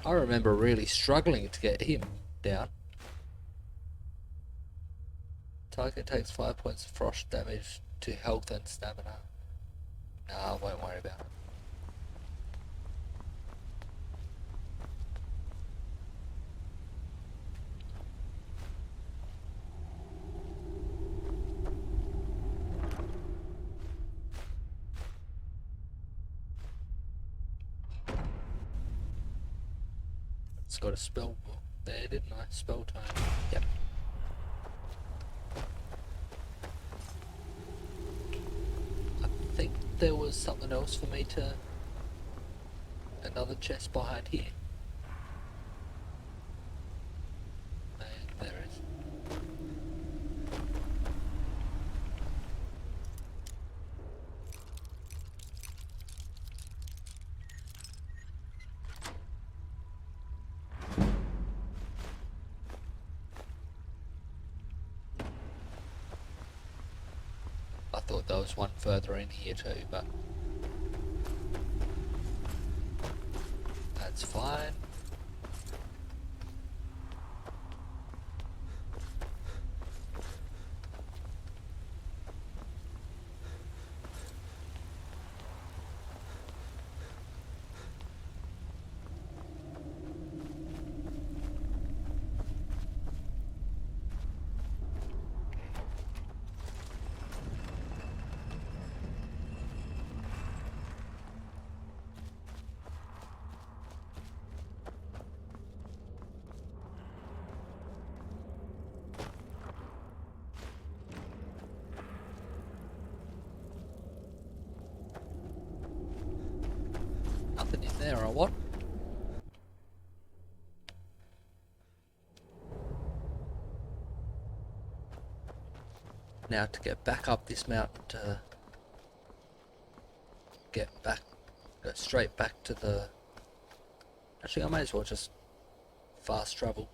I remember really struggling to get him down. Target takes 5 points of frost damage to health and stamina. Nah, I won't worry about it. It's got a spell book there, didn't I? Spell time. Yep. I think there was something else for me to... Another chest behind here. There is. I thought there was one further in here too, but that's fine. Nothing in there, or what? Now to get back up this mountain to get back, go straight back to the... Actually, I may as well just fast travel.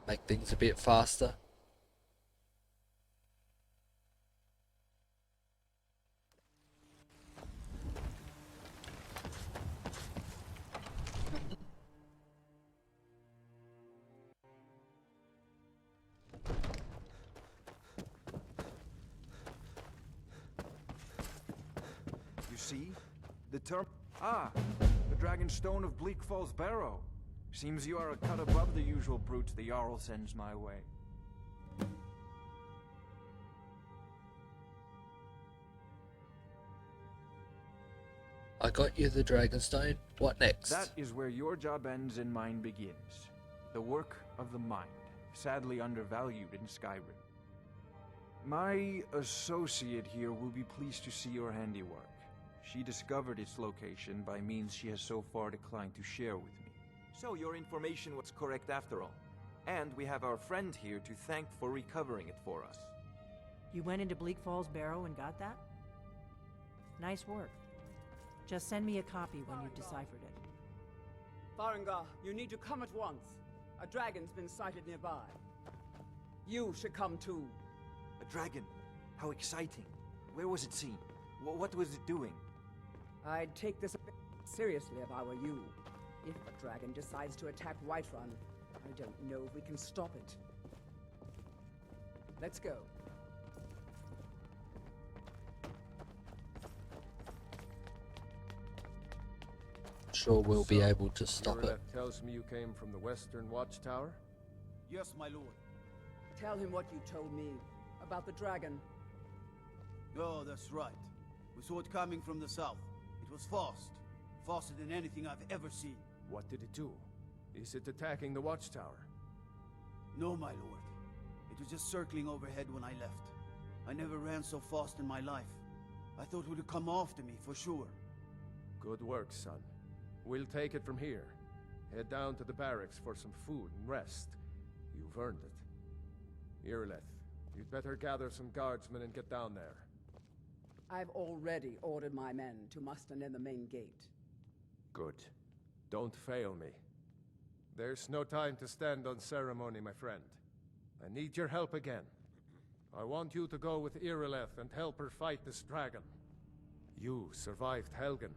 Make things a bit faster. See? The term... Ah! The Dragon Stone of Bleak Falls Barrow. Seems you are a cut above the usual brutes the Jarl sends my way. I got you the Dragonstone. What next? That is where your job ends and mine begins. The work of the mind, sadly undervalued in Skyrim. My associate here will be pleased to see your handiwork. She discovered its location by means she has so far declined to share with me. So your information was correct after all. And we have our friend here to thank for recovering it for us. You went into Bleak Falls Barrow and got that? Nice work. Just send me a copy when you've deciphered it. Farengar, you need to come at once. A dragon's been sighted nearby. You should come too. A dragon? How exciting. Where was it seen? What was it doing? I'd take this a bit seriously if I were you. If a dragon decides to attack Whiterun, I don't know if we can stop it. Let's go. Sure we'll be able to stop it. Tells me you came from the Western Watchtower? Yes, my lord. Tell him what you told me about the dragon. Oh, that's right. We saw it coming from the south. It was fast. Faster than anything I've ever seen. What did it do? Is it attacking the Watchtower? No, my lord. It was just circling overhead when I left. I never ran so fast in my life. I thought it would come after me, for sure. Good work, son. We'll take it from here. Head down to the barracks for some food and rest. You've earned it. Irileth, you'd better gather some guardsmen and get down there. I've already ordered my men to muster near the main gate. Good. Don't fail me. There's no time to stand on ceremony, my friend. I need your help again. I want you to go with Irileth and help her fight this dragon. You survived Helgen.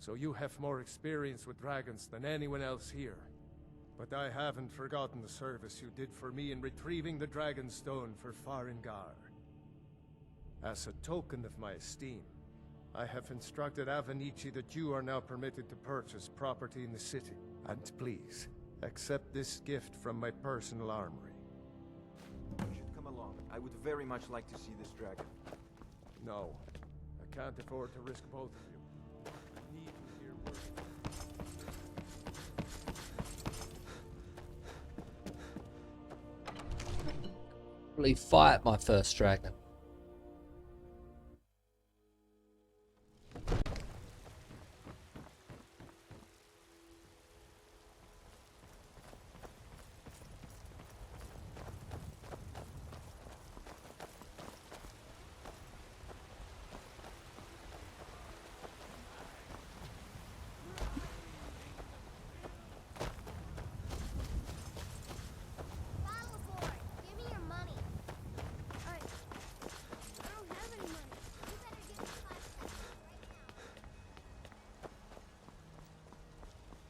so you have more experience with dragons than anyone else here. But I haven't forgotten the service you did for me in retrieving the Dragon Stone for Farengar. As a token of my esteem, I have instructed Avenici that you are now permitted to purchase property in the city. And please, accept this gift from my personal armory. You should come along. I would very much like to see this dragon. No, I can't afford to risk both of you. I need you here working. Really fight my first dragon. Battleborn, give me your money. Alright. I don't have any money. You better give me 5 seconds right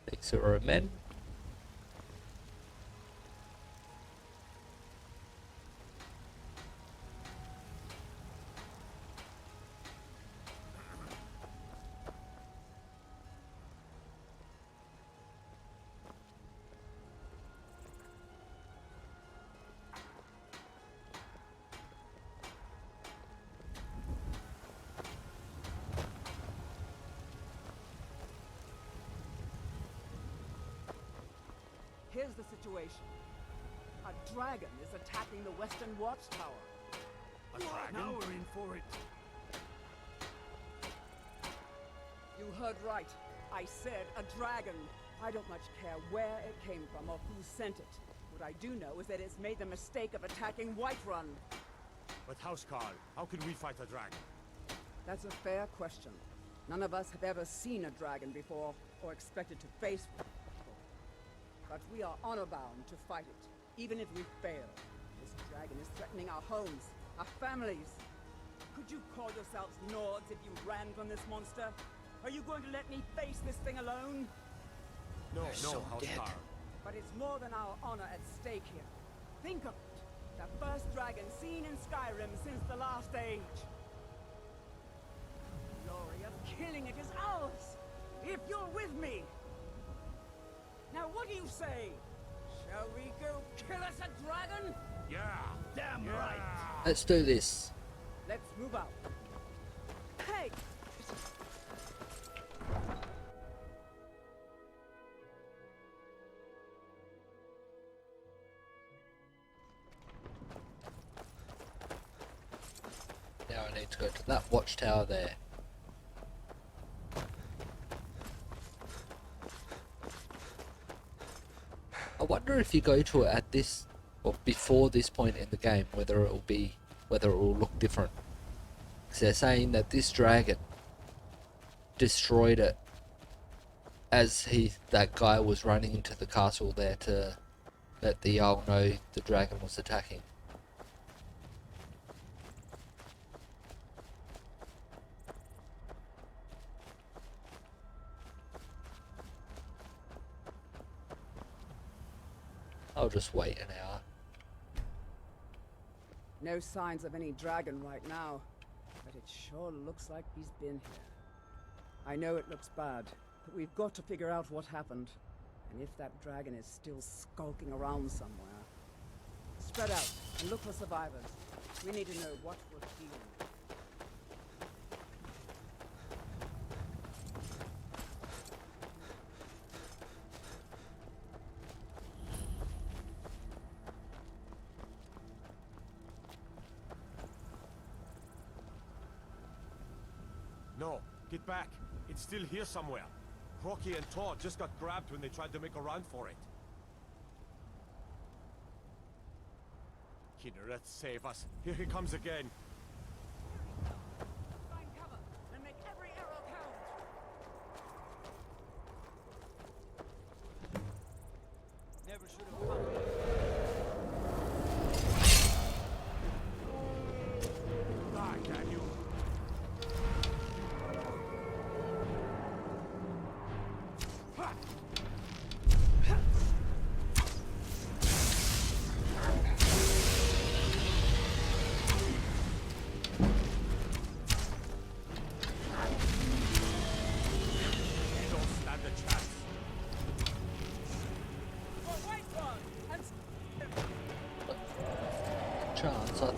now. These are men. Here's the situation. A dragon is attacking the western watchtower. A dragon? Now we're in for it. You heard right. I said a dragon. I don't much care where it came from or who sent it. What I do know is that it's made the mistake of attacking Whiterun. But Housecarl, how can we fight a dragon? That's a fair question. None of us have ever seen a dragon before, or expected to face one. But we are honor-bound to fight it, even if we fail. This dragon is threatening our homes, our families. Could you call yourselves Nords if you ran from this monster? Are you going to let me face this thing alone? No, so Housecarl. But it's more than our honor at stake here. Think of it. The first dragon seen in Skyrim since the last age. The glory of killing it is ours, if you're with me. Now what do you say? Shall we go kill us a dragon? Yeah! Damn right. Let's do this. Let's move out. Hey! Now I need to go to that watchtower there. I wonder if you go to it at this or before this point in the game, whether it will look different. Because they're saying that this dragon destroyed it as that guy was running into the castle there to let the Jarl know the dragon was attacking. I'll just wait an hour. No signs of any dragon right now, but it sure looks like he's been here. I know it looks bad, but we've got to figure out what happened. And if that dragon is still skulking around somewhere. Spread out and look for survivors. We need to know what we're dealing with. No, get back. It's still here somewhere. Rocky and Todd just got grabbed when they tried to make a run for it. Kinneret, save us. Here he comes again. Find cover and make every arrow count. Never should have come. Die, damn you.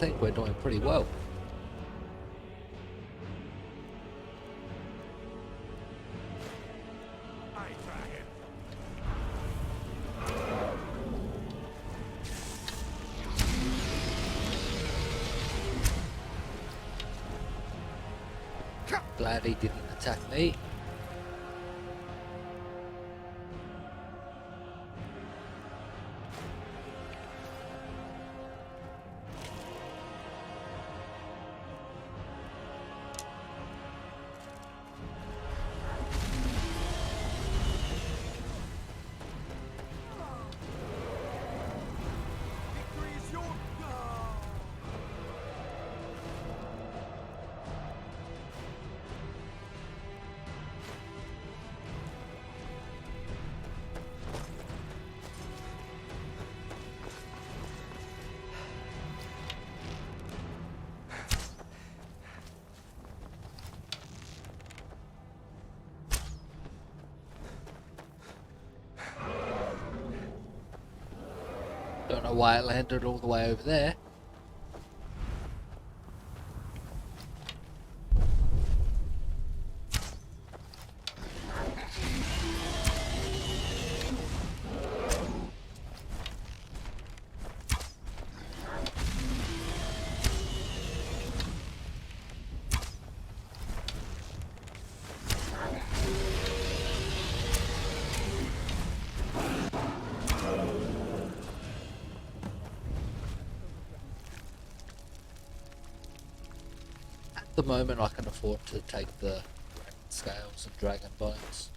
think we're doing pretty well. Glad he didn't attack me. Don't know why it landed all the way over there. At the moment I can afford to take the scales and dragon bones.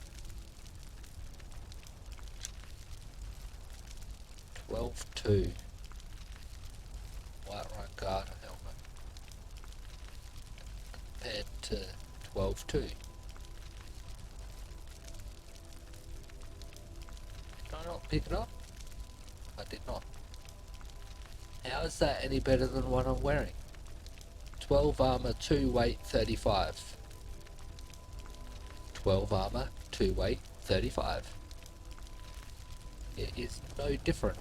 12-2. White Rhine Garter helmet. Compared to 12-2. Did I not pick it up? I did not. How is that any better than what I'm wearing? 12 armor, 2 weight, 35. 12 armor, 2 weight, 35. It is no different.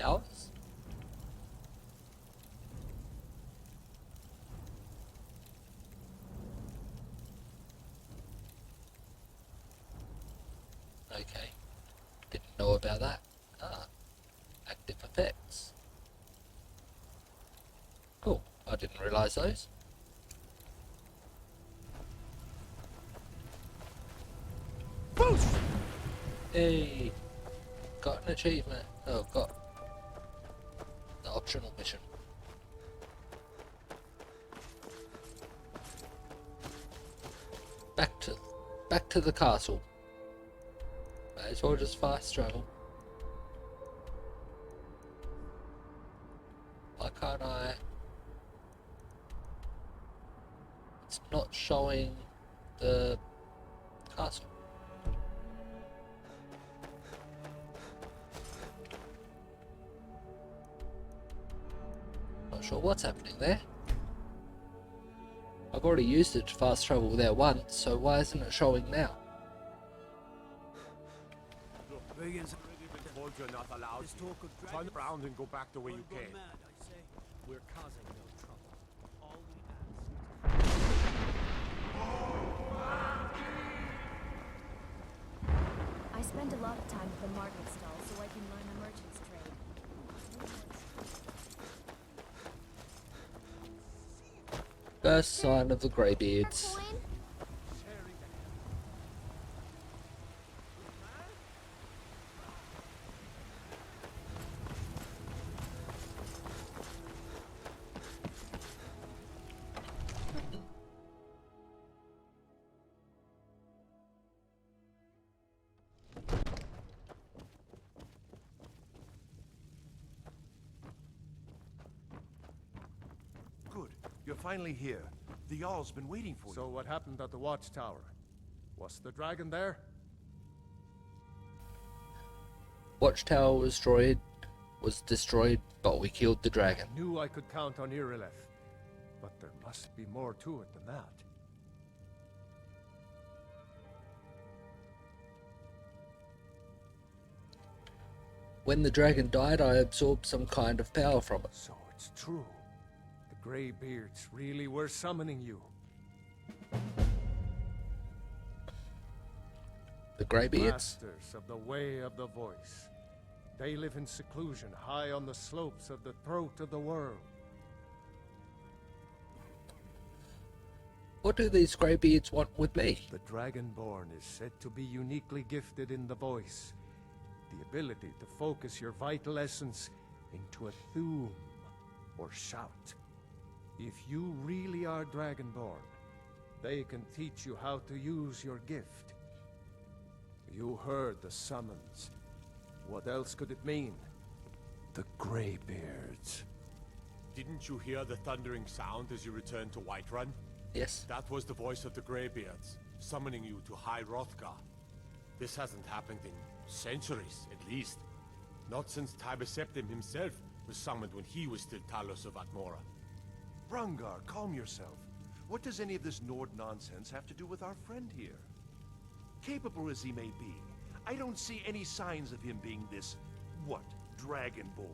Hours? Okay. Didn't know about that. Ah. Active effects. Cool. I didn't realise those. Boost! Hey! Got an achievement. Oh, got the optional mission. Back to the castle. May as well just fast travel. Why can't I? It's not showing the castle. Not sure what's happening there. I've already used it to fast travel there once, so why isn't it showing now? Brigands Already been told you're not allowed. this talk of Turn dragons. around and go back the way you Gone came. mad, I say. We're causing no trouble. All we ask. I spend a lot of time at the market stall so I can learn the merchant's trade. First sign of the Greybeards. Coin? finally here. The Jarl's been waiting for you. So what happened at the watchtower? Was the dragon there? Watchtower was destroyed, but we killed the dragon. I knew I could count on Irileth, but there must be more to it than that. When the dragon died, I absorbed some kind of power from it. So it's true. The Greybeards really were summoning you. The Greybeards? Masters of the Way of the Voice. They live in seclusion, high on the slopes of the throat of the world. What do these Greybeards want with me? The Dragonborn is said to be uniquely gifted in the voice. The ability to focus your vital essence into a thum, or shout. If you really are Dragonborn, they can teach you how to use your gift. You heard the summons. What else could it mean? The Greybeards. Didn't you hear the thundering sound as you returned to Whiterun? Yes. That was the voice of the Greybeards, summoning you to High Hrothgar. This hasn't happened in centuries, at least. Not since Tiber Septim himself was summoned when he was still Talos of Atmora. Brungar, calm yourself. What does any of this Nord nonsense have to do with our friend here? Capable as he may be, I don't see any signs of him being this, Dragonborn.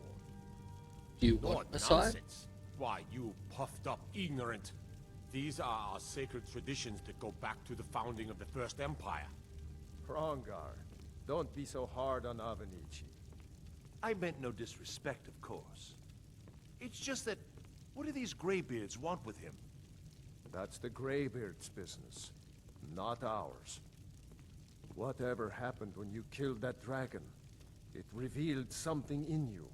You Nord want Messiah? nonsense. Why, you puffed up ignorant. These are our sacred traditions that go back to the founding of the First Empire. Hrongar, don't be so hard on Avenici. I meant no disrespect, of course. It's just that, what do these Greybeards want with him? That's the Greybeards' business, not ours. Whatever happened when you killed that dragon, it revealed something in you,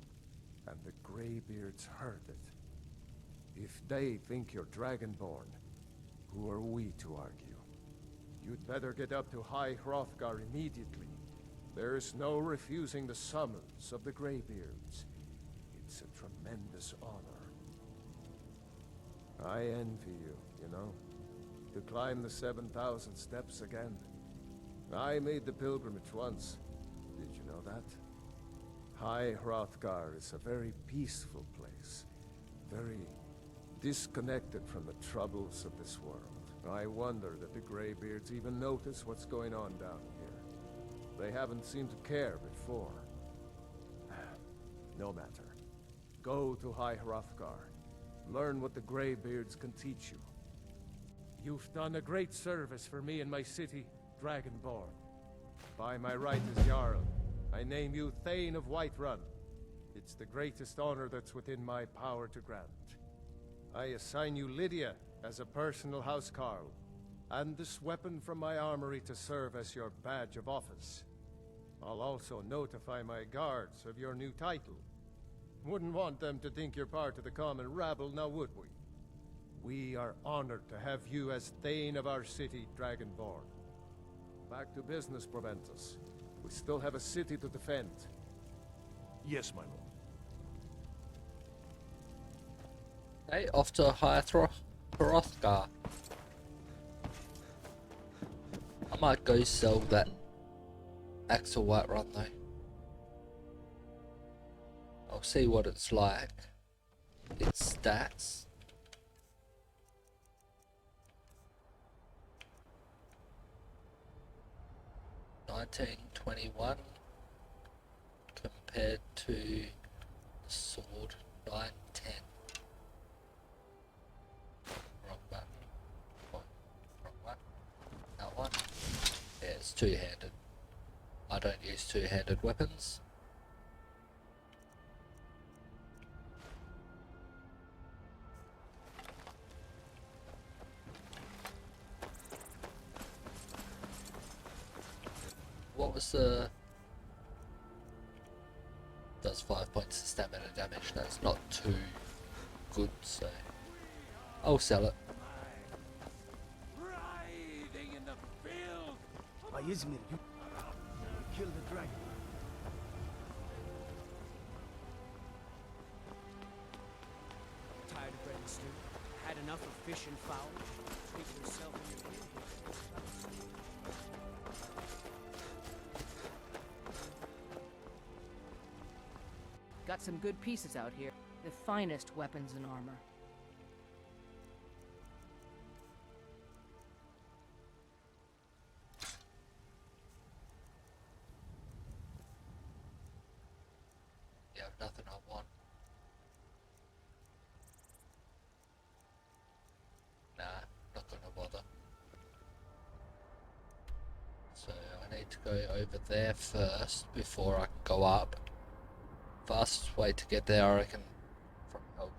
and the Greybeards heard it. If they think you're Dragonborn, who are we to argue? You'd better get up to High Hrothgar immediately. There's no refusing the summons of the Greybeards. It's a tremendous honor. I envy you, you know, to climb the 7,000 steps again. I made the pilgrimage once. Did you know that? High Hrothgar is a very peaceful place. Very disconnected from the troubles of this world. I wonder that the Greybeards even notice what's going on down here. They haven't seemed to care before. No matter. Go to High Hrothgar. Learn what the Greybeards can teach you. You've done a great service for me and my city, Dragonborn. By my right as Jarl, I name you Thane of Whiterun. It's the greatest honor that's within my power to grant. I assign you Lydia as a personal housecarl, and this weapon from my armory to serve as your badge of office. I'll also notify my guards of your new title. Wouldn't want them to think you're part of the common rabble, now would we? We are honored to have you as Thane of our city, Dragonborn. Back to business, Proventus. We still have a city to defend. Yes, my lord. Hey, off to High Hrothgar. I might go sell that Axel Whiterun though. I'll see what it's like. Its stats. $19.21 compared to the sword $9.10. Wrong button. Oh, wrong one. That one. Yeah, it's two-handed. I don't use two-handed weapons. What was the... Does 5 points of stamina damage. That's not too good, so I'll sell it. Riding in the field. By Izmir, you killed the dragon. Tired of bread and stew. Had enough of mission foul. Treat yourself and your kid. Got some good pieces out here. The finest weapons and armor. Yeah, nothing I want. Nah, not gonna bother. So I need to go over there first before I can go up. Fastest way to get there, I reckon, from Melbourne.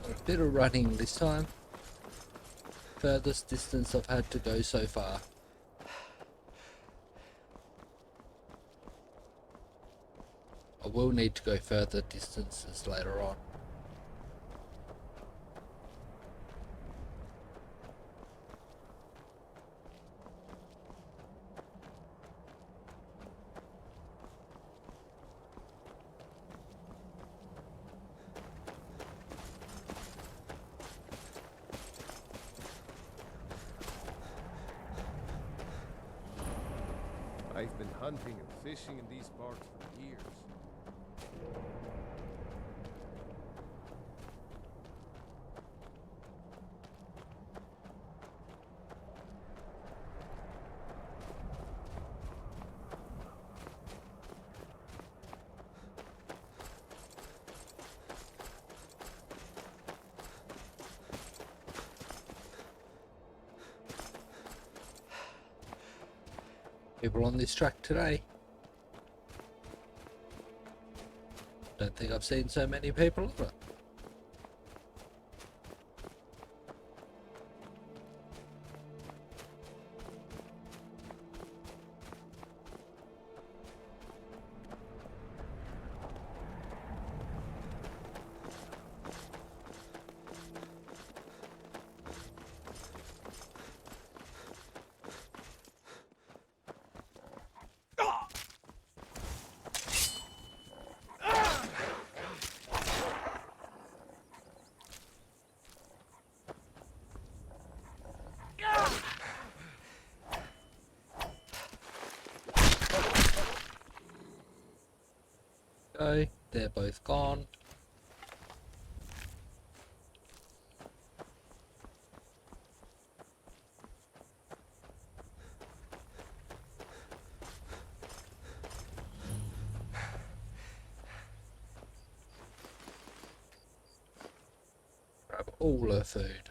A bit of running this time. Furthest distance I've had to go so far. I will need to go further distances later on. I've been hunting and fishing in these parts for years. People on this track today. Don't think I've seen so many people on it. Go, they're both gone. Grab all her food.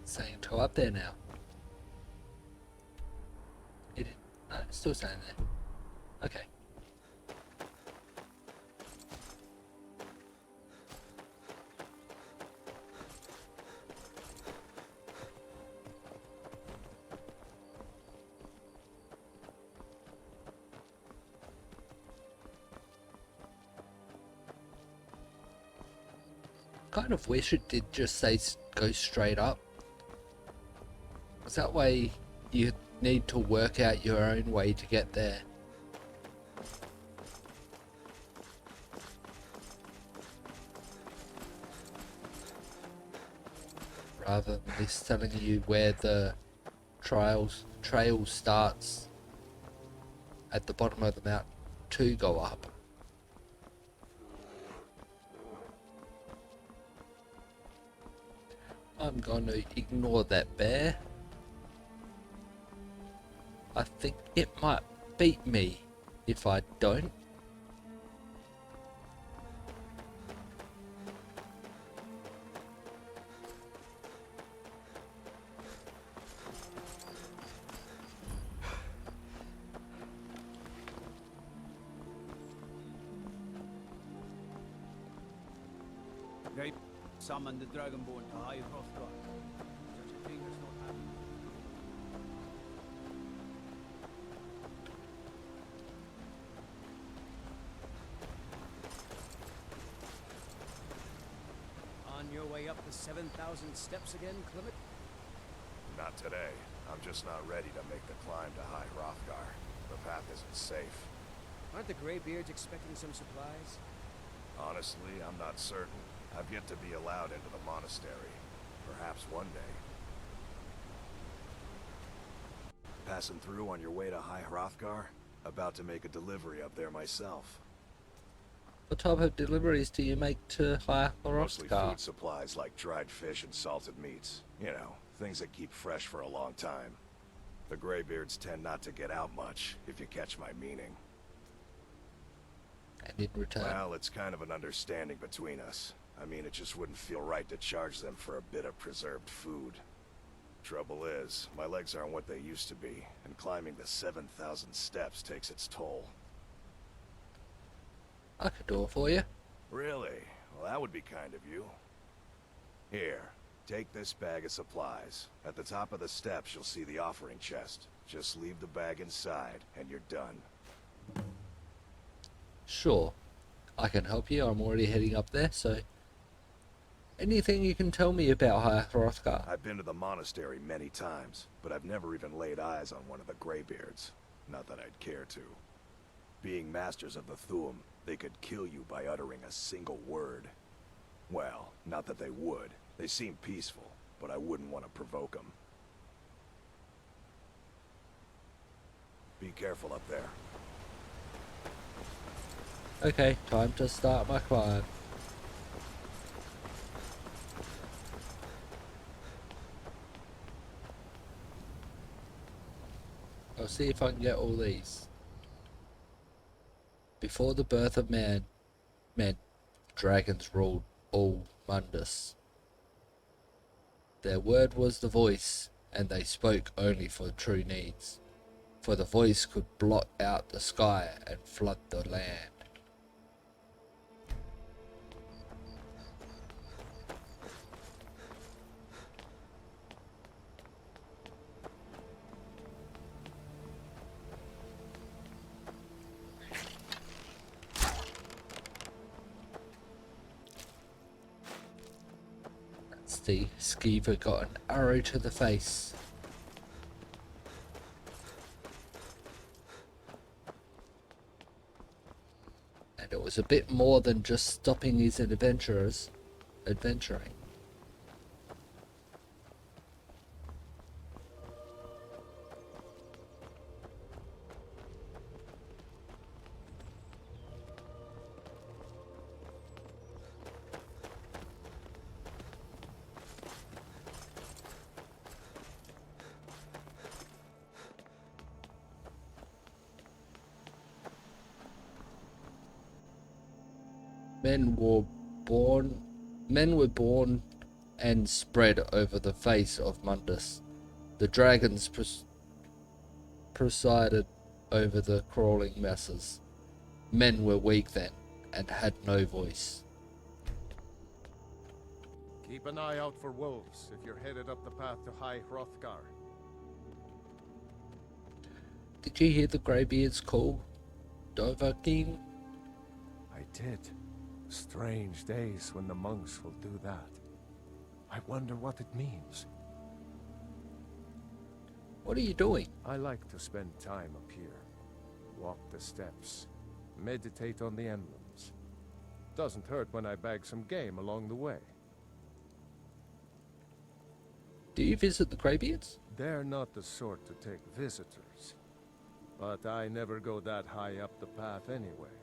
Saying to go up there now. No, it's still saying there. Okay. kind of wish it did just say go straight up. Because that way you need to work out your own way to get there. Rather than this telling you where the trail starts at the bottom of the mountain to go up. I'm going to ignore that bear. I think it might beat me if I don't. They summoned the Dragonborn to High Hrothgar. Such a thing has not happened. On your way up the 7,000 steps again, Clement? Not today. I'm just not ready to make the climb to High Hrothgar. The path isn't safe. Aren't the Greybeards expecting some supplies? Honestly, I'm not certain. I've yet to be allowed into the monastery. Perhaps one day. Passing through on your way to High Hrothgar? About to make a delivery up there myself. What type of deliveries do you make to High Mostly Hrothgar? food supplies like dried fish and salted meats. You know, things that keep fresh for a long time. The Greybeards tend not to get out much, if you catch my meaning. And in return? Well, it's kind of an understanding between us. I mean, it just wouldn't feel right to charge them for a bit of preserved food. Trouble is, my legs aren't what they used to be, and climbing the 7,000 steps takes its toll. I could do it for you. Really? Well, that would be kind of you. Here, take this bag of supplies. At the top of the steps, you'll see the offering chest. Just leave the bag inside, and you're done. Sure. I can help you. I'm already heading up there, so... Anything you can tell me about High Hrothgar? I've been to the monastery many times, but I've never even laid eyes on one of the Greybeards. Not that I'd care to. Being masters of the Thuum, they could kill you by uttering a single word. Well, not that they would. They seem peaceful, but I wouldn't want to provoke them. Be careful up there. Okay, time to start my climb. I'll see if I can get all these. Before the birth of men, dragons ruled all Mundus. Their word was the voice, and they spoke only for true needs. For the voice could blot out the sky and flood the land. The skeever got an arrow to the face. And it was a bit more than just stopping his adventuring. Men were born and spread over the face of Mundus. The dragons presided over the crawling masses. Men were weak then, and had no voice. Keep an eye out for wolves if you're headed up the path to High Hrothgar. Did you hear the Greybeards call Dovahkiin? I did. Strange days when the monks will do that. I wonder what it means. What are you doing? I like to spend time up here. Walk the steps. Meditate on the emblems. Doesn't hurt when I bag some game along the way. Do you visit the Greybeards? They're not the sort to take visitors. But I never go that high up the path anyway.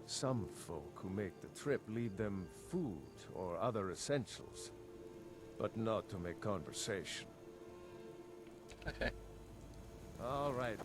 Some folk who make the trip leave them food or other essentials. But not to make conversation. Okay. All right.